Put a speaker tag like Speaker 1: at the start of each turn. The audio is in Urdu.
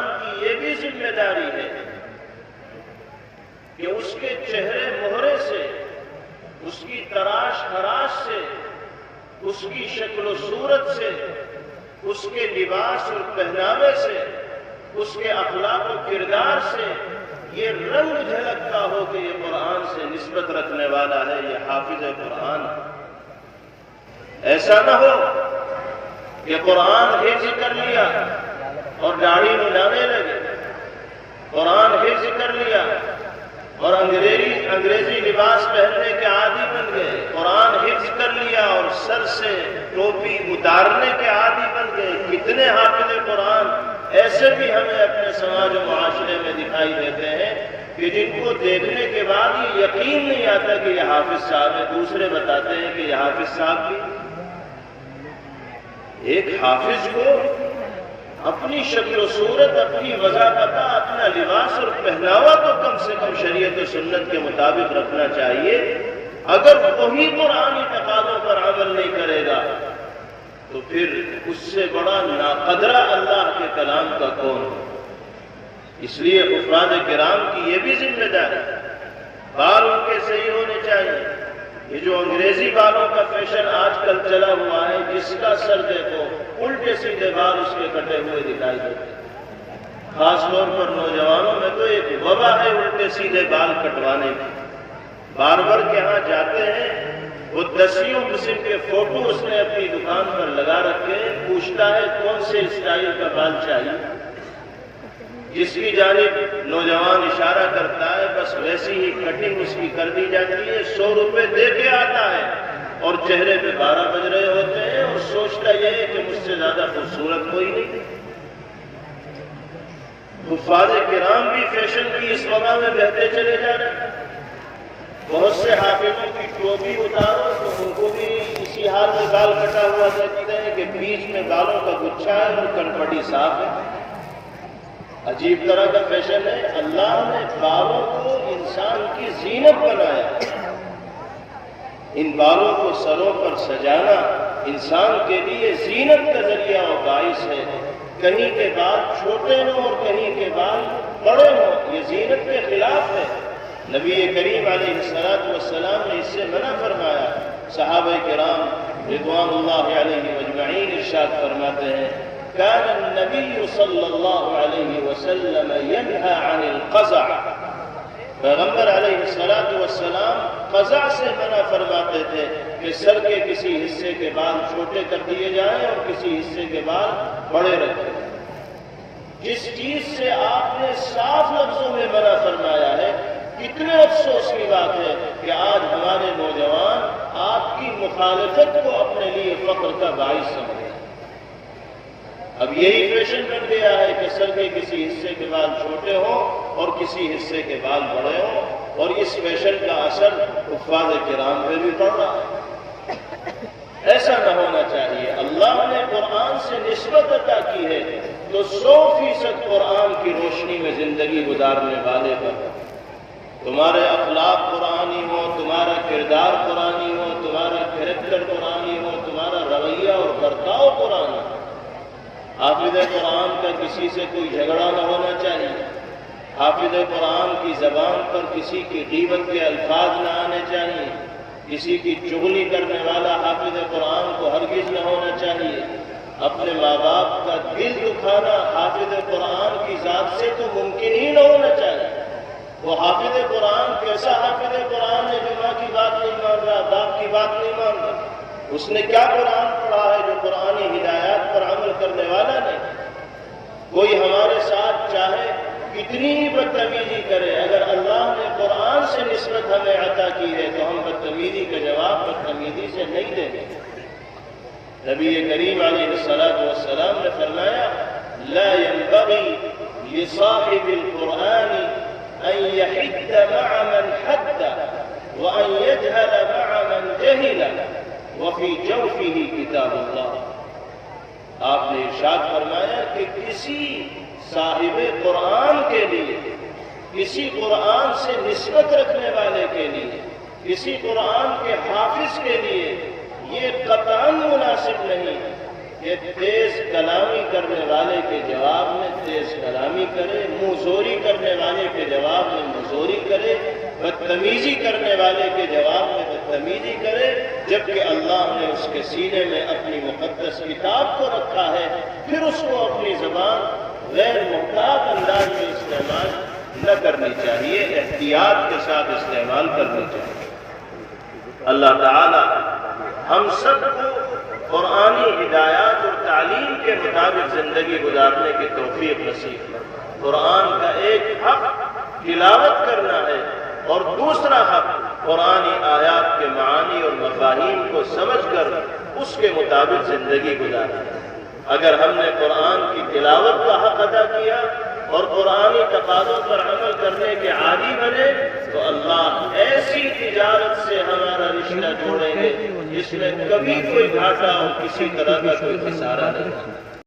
Speaker 1: مسلمان کی یہ بھی ذمہ داری ہے کہ اس کے چہرے مہرے سے، اس کی تراش خراش سے، اس کی شکل و صورت سے، اس کے لباس اور پہناوے سے، اس کے اخلاق و کردار سے یہ رنگ جھلکتا ہو کہ یہ قرآن سے نسبت رکھنے والا ہے، یہ حافظ قرآن ہے۔ ایسا نہ ہو کہ قرآن حفظ کر لیا اور داڑھی ملانے لگے، قرآن حفظ کر لیا اور انگریزی لباس پہننے کے عادی بن گئے، قرآن حفظ کر لیا اور سر سے ٹوپی اتارنے کے عادی بن گئے۔ کتنے حافظ قرآن ایسے بھی ہمیں اپنے سماج و معاشرے میں دکھائی دیتے ہیں کہ جن کو دیکھنے کے بعد یہ یقین نہیں آتا کہ یہ حافظ صاحب ہے، دوسرے بتاتے ہیں کہ یہ حافظ صاحب بھی۔ ایک حافظ کو اپنی شکل و صورت، اپنی وضاحت، اپنا لباس اور پہناوا تو کم سے کم شریعت و سنت کے مطابق رکھنا چاہیے۔ اگر وہی قرآنی تقاضوں پر عمل نہیں کرے گا تو پھر اس سے بڑا ناقدرہ اللہ کے کلام کا کون ہے؟ اس لیے حفاظ کرام کی یہ بھی ذمہ داری ہے، بال ان کے صحیح ہونے چاہیے۔ یہ جو انگریزی بالوں کا فیشن آج کل چلا ہوا ہے، جس کا سر دیکھو الٹے سیدھے بال اس کے کٹے ہوئے دکھائی دیتے ہیں۔ خاص طور پر نوجوانوں میں تو ایک وبا ہے الٹے سیدھے بال کٹوانے کی۔ باربر کے ہاں جاتے ہیں، وہ 10 قسم کے فوٹو اس نے اپنی دکان پر لگا رکھے، پوچھتا ہے کون سے اسٹائل کا بال چاہیے، جس کی جانب نوجوان اشارہ کرتا ہے بس ویسی ہی کٹنگ اس کی کر دی جاتی ہے، 100 روپے دے کے آتا ہے اور چہرے پہ 12 بج رہے ہوتے ہیں اور سوچتا یہ ہے کہ مجھ سے زیادہ خوبصورت کوئی نہیں۔ حفاظ کرام بھی فیشن کی اس وبا میں بہتے چلے جا رہے ہیں۔ بہت سے حافظوں کی ٹوپی اتارو تو ان کو بھی اسی حال میں بال کٹا ہوا دیکھتے ہیں کہ بیچ میں بالوں کا گچھا ہے اور کنپٹی صاف ہے۔ عجیب طرح کا فیشن ہے۔ اللہ نے بالوں کو انسان کی زینت بنایا، ان بالوں کو سروں پر سجانا انسان کے لیے زینت کا ذریعہ اور باعث ہے۔ کہیں کے بال چھوٹے ہوں اور کہیں کے بال بڑے ہوں، یہ زینت کے خلاف ہے۔ نبی کریم علیہ السلام نے اس سے منع فرمایا۔ صحابہ کرام رضوان اللہ علیہ اجمعین ارشاد فرماتے ہیں، كان النبي صلی اللہ علیہ وسلم ينهى عن القزع، پیغمبر علیہ السلام قزع سے منع فرماتے تھے کہ سر کے کسی حصے کے بال چھوٹے کر دیے جائیں اور کسی حصے کے بال بڑے رکھے جائیں۔ جس چیز سے آپ نے صاف لفظوں میں منع فرمایا ہے، کتنے افسوس کی بات ہے کہ آج ہمارے نوجوان آپ کی مخالفت کو اپنے لیے فخر کا باعث سمجھتے ہیں۔ اب یہی فیشن بن گیا ہے کہ سر کے کسی حصے کے بال چھوٹے ہوں اور کسی حصے کے بال بڑے ہوں، اور اس فیشن کا اثر حفاظ کرام پہ بھی پڑ رہا ہے۔ ایسا نہ ہونا چاہیے۔ اللہ نے قرآن سے نسبت عطا کی ہے تو 100% قرآن کی روشنی میں زندگی گزارنے والے پر تمہارے اخلاق قرآنی ہو، تمہارا کردار قرآنی ہو، تمہارا کریکٹر قرآنی ہو، تمہارا رویہ اور برتاؤ قرآنی ہو۔ حافظ قرآن کا کسی سے کوئی جھگڑا نہ ہونا چاہیے۔ حافظ قرآن کی زبان پر کسی کی غیبت کے الفاظ نہ آنے چاہیے۔ کسی کی چغلی کرنے والا حافظ قرآن کو ہرگز نہ ہونا چاہیے۔ اپنے ماں باپ کا دل دکھانا حافظ قرآن کی ذات سے تو ممکن ہی نہ ہونا چاہیے۔ وہ حافظ قرآن کیسا حافظ قرآن ہے جو ماں کی بات نہیں مان رہا، باپ کی بات نہیں مان رہا؟ اس نے کیا قرآن پڑھا ہے جو قرآنی ہدایات پر عمل کرنے والا نہیں؟ کوئی ہمارے ساتھ چاہے کتنی ہی بدتمیزی کرے، اگر اللہ نے قرآن سے نسبت ہمیں عطا کی ہے تو ہم بدتمیزی کا جواب بدتمیزی سے نہیں دیں گے۔ نبی کریم علیہ السلام نے فرمایا، لا ينبغي لصاحب القرآن ان يحد مع من حد وان يجهل مع من جهل وفي جوفه کتاب اللہ۔ آپ نے ارشاد فرمایا کہ کسی صاحب قرآن کے لیے، کسی قرآن سے نسبت رکھنے والے کے لیے، کسی قرآن کے حافظ کے لیے یہ قطعاً مناسب نہیں کہ تیز کلامی کرنے والے کے جواب میں تیز تیز کلامی کرے، منہ زوری کرنے والے کے جواب میں منہ زوری کرے، بدتمیزی کرنے والے کے جواب میں بدتمیزی کرے، جبکہ اللہ نے اس کے سینے میں اپنی مقدس کتاب کو رکھا ہے، پھر اس کو اپنی زبان غیر محتاط انداز میں استعمال نہ کرنی چاہیے، احتیاط کے ساتھ استعمال کرنی چاہیے۔ اللہ تعالی ہم سب کو قرآنی ہدایات اور تعلیم کے مطابق زندگی گزارنے کی توفیق نصیب فرمائے۔ قرآن کا ایک حق تلاوت کرنا ہے اور دوسرا حق قرآنی آیات کے معانی اور مفاہیم کو سمجھ کر اس کے مطابق زندگی گزارنا ہے۔ اگر ہم نے قرآن کی تلاوت کا حق ادا کیا اور قرآنی تقاضوں پر عمل کرنے کے عادی بنے تو اللہ ایسی تجارت سے ہمارا رشتہ جوڑیں گے جس میں کبھی کوئی گھاٹا اور کسی طرح کا کوئی خسارہ نہیں۔